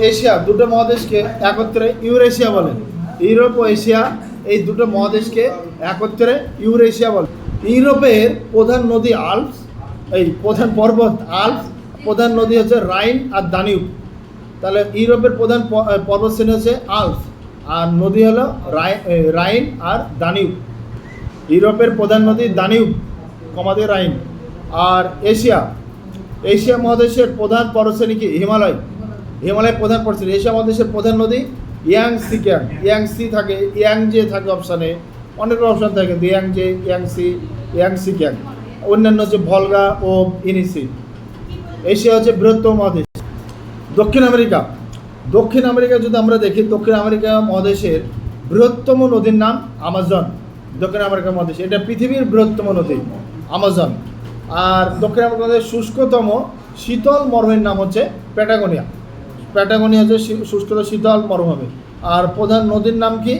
Asia দুটো মহাদেশকে একত্রে Eurasia বলেন। ইউরোপ ও এশিয়া এই দুটো মহাদেশকে একত্রে ইউরেশিয়া বলে। ইউরোপের প্রধান নদী আল্পস, এই প্রধান পর্বত আল্পস, প্রধান নদী হচ্ছে রাইন আর দানিউব। তাহলে ইউরোপের প্রধান পর্বতশ্রেণী হচ্ছে আল্পস, আর নদী হলো রাইন আর দানিউব। ইউরোপের প্রধান নদী দানিউব কমাদে রাইন। আর এশিয়া মহাদেশের প্রধান পর্বতশ্রেণী কি? হিমালয়। হিমালয়ের প্রধান পর্বতশ্রেণী। এশিয়া মহাদেশের প্রধান নদী ইয়াংসি থাকে, ইয়াংজে থাকে অপশানে, অনেক অপশান থাকে, ইয়াংজে, ইয়াংসিকিয়াং। অন্যান্য হচ্ছে ভলগা ও ইনিসি। এশিয়া হচ্ছে বৃহত্তম মহাদেশ। দক্ষিণ আমেরিকা যদি আমরা দেখি, দক্ষিণ আমেরিকা মহাদেশের বৃহত্তম নদীর নাম আমাজন। দক্ষিণ আমেরিকা মহাদেশ, এটা পৃথিবীর বৃহত্তম নদী আমাজন। আর দক্ষিণ আমেরিকা মহাদেশের শুষ্কতম শীতল মরুভূমির নাম হচ্ছে প্যাটাগোনিয়া হচ্ছে শুষ্কতম শীতল মরুভূমি। আর প্রধান নদীর নাম কি?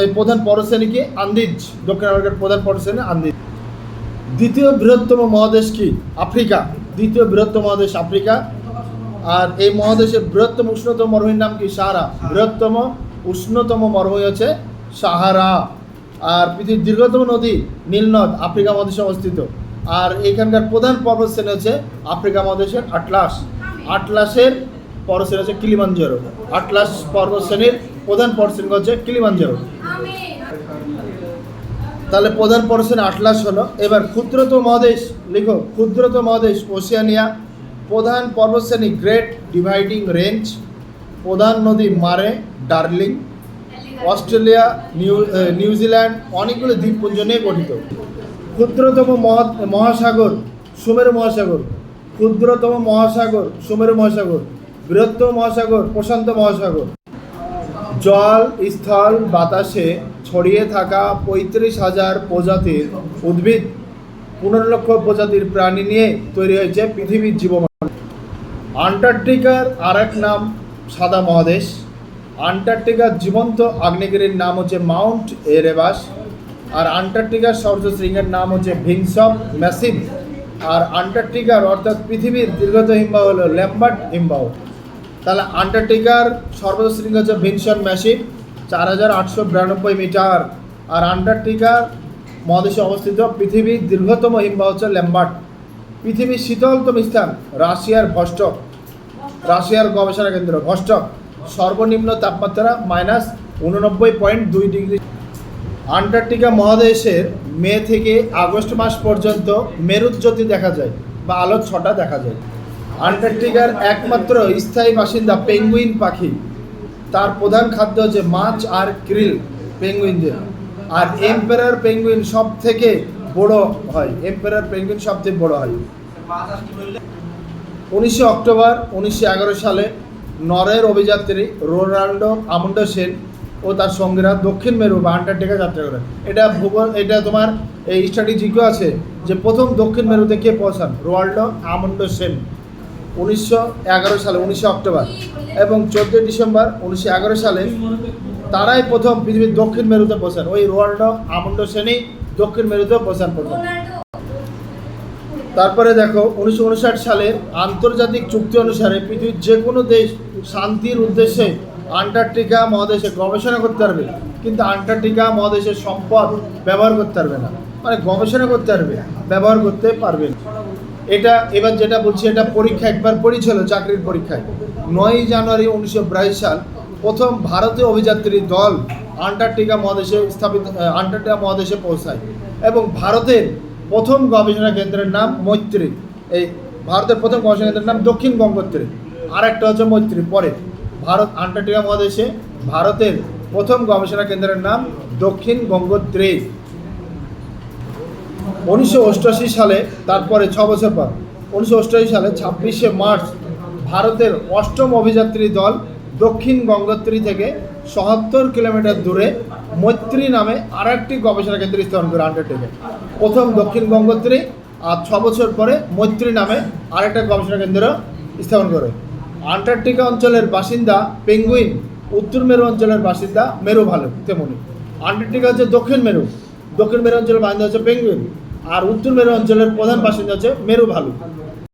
এই প্রধান পর্বতশ্রেণী কি? আন্দিজ। দক্ষিণ আমেরিকার প্রধান পর্বতশ্রেণী আন্দিজ। দ্বিতীয় বৃহত্তম মহাদেশ কি? আফ্রিকা। দ্বিতীয় বৃহত্তম মহাদেশ আফ্রিকা। আর এই মহাদেশের বৃহত্তম উষ্ণতম মরুভূমির নাম কি? সাহারা। বৃহত্তম উষ্ণতম মরুভূমি হচ্ছে সাহারা। আর পৃথিবীর দীর্ঘতম নদী নীলনদ, আফ্রিকা মহাদেশে অবস্থিত। আর এখানকার প্রধান পর্বতশ্রেণী হচ্ছে আফ্রিকা মহাদেশের আটলাসের পর্বতশ্রেণী হচ্ছে কিলিমাঞ্জারো। আটলাস পর্বতশ্রেণীর প্রধান পর্বতশ্রেণী হচ্ছে কিলিমাঞ্জারো। তাহলে প্রধান পর্বতশ্রেণী আটলাস হলো। এবার ক্ষুদ্রতম মহাদেশ লিখো, ক্ষুদ্রতম মহাদেশ ওশেনিয়া। প্রধান পর্বতশ্রেণী গ্রেট ডিভাইডিং রেঞ্জ। প্রধান নদী মারে, ডার্লিং। অস্ট্রেলিয়া, নিউজিল্যান্ড অনেকগুলো দ্বীপপুঞ্জ নিয়ে গঠিত। ক্ষুদ্রতম মহাসাগর সুমেরু মহাসাগর। ক্ষুদ্রতম মহাসাগর সুমেরু মহাসাগর। বৃহত্তম মহাসাগর প্রশান্ত মহাসাগর। জল, স্থল, বাতাসে ছড়িয়ে থাকা 35,000 প্রজাতির উদ্ভিদ, 15 লক্ষ প্রজাতির প্রাণী নিয়ে তৈরি হয়েছে পৃথিবীর জীবমণ্ডল। আন্টার্কটিকার আরেক নাম সাদা মহাদেশ। আন্টার্কটিকার জীবন্ত আগ্নেয়গিরির নাম হচ্ছে মাউন্ট এরেবাস। আর আন্টার্কটিকার সর্বোচ্চ শৃঙ্গের নাম হচ্ছে ভিনসন ম্যাসিভ। আর আন্টার্কটিকার অর্থাৎ পৃথিবীর দীর্ঘতম হিমবাহ হলো ল্যাম্বার্ট হিমবাহ। তাহলে আন্টার্কটিকার সর্বোচ্চ শৃঙ্গ হচ্ছে ভিনসন ম্যাসিভ, 4892 মিটার। আর আন্টার্কটিকার মহাদেশে অবস্থিত পৃথিবীর দীর্ঘতম হিমবাহ হচ্ছে ল্যাম্বার্ট। পৃথিবীর শীতলতম স্থান রাশিয়ার ভস্টক, রাশিয়ার গবেষণা কেন্দ্র ভস্টক। সর্বনিম্ন তাপমাত্রা -89.2 ডিগ্রি। আন্টার্কটিকা মহাদেশের মে থেকে আগস্ট মাস পর্যন্ত মেরুজ্যোতি দেখা যায় বা আলোর ছটা দেখা যায়। আন্টার্কটিকার একমাত্র স্থায়ী বাসিন্দা পেঙ্গুইন পাখি। তার প্রধান খাদ্য হচ্ছে মাছ আর krill পেঙ্গুইনদের। আর এম্পেরার পেঙ্গুইন সব থেকে বড় হয়। 19 অক্টোবর 1911 সালে নরওয়ের অভিযাত্রী রোনাল্ডো আমুন্ডসেন ও তার সঙ্গীরা দক্ষিণ মেরু বা আন্টার্কটিকা যাত্রা করেন। এটা তোমার এই স্ট্র্যাটেজিকও আছে যে প্রথম দক্ষিণ মেরুতে কে পৌঁছান? রোনাল্ডো আমুন্ডসেন 1911 সালে 19 অক্টোবর এবং 14 ডিসেম্বর 1911 সালে তারাই প্রথম পৃথিবীর দক্ষিণ মেরুতে পৌঁছান। ওই রোনাল্ডো আমুন্ডসেনই দক্ষিণ মেরুতে পৌঁছান প্রথম। তারপরে দেখো 1959 সালে আন্তর্জাতিক চুক্তি অনুসারে পৃথিবীর যে কোনো দেশ শান্তির উদ্দেশ্যে আন্টার্কটিকা মহাদেশে গবেষণা করতে পারবে, কিন্তু আন্টার্কটিকা মহাদেশের সম্পদ ব্যবহার করতে পারবে না। মানে গবেষণা করতে পারবে, ব্যবহার করতে পারবে না। এটা এবার যেটা বলছি, এটা পরীক্ষা একবার পড়েছিল চাকরির পরীক্ষায়। 9 জানুয়ারি 1982 সাল প্রথম ভারতীয় অভিযাত্রী দল আন্টার্কটিকা মহাদেশে পৌঁছায় এবং ভারতের প্রথম গবেষণা কেন্দ্রের নাম মৈত্রী। এই ভারতের প্রথম গবেষণা কেন্দ্রের নাম দক্ষিণ গঙ্গোত্রী, আর একটা হচ্ছে মৈত্রী। পরে ভারত আন্টার্কটিকা মহাদেশে ভারতের প্রথম গবেষণা কেন্দ্রের নাম দক্ষিণ গঙ্গোত্রী। 1988 সালে, তারপরে 6 বছর পর 1988 সালে 26শে মার্চ ভারতের 8ম অভিযাত্রী দল দক্ষিণ গঙ্গোত্রী থেকে 77 কিলোমিটার দূরে মৈত্রী নামে আর একটি গবেষণা কেন্দ্র স্থাপন করে আন্টার্কটিকায়। প্রথম দক্ষিণ গঙ্গোত্রী, আর 6 বছর পরে মৈত্রী নামে আরেকটা গবেষণা কেন্দ্র স্থাপন করে। আন্টার্কটিকা অঞ্চলের বাসিন্দা পেঙ্গুইন, উত্তর মেরু অঞ্চলের বাসিন্দা মেরু ভালুক। তেমনি আন্টার্কটিকা হচ্ছে দক্ষিণ মেরু অঞ্চলের বাসিন্দা হচ্ছে পেঙ্গুইন, আর উত্তর মেরু অঞ্চলের প্রধান বাসিন্দা হচ্ছে মেরু ভালুক।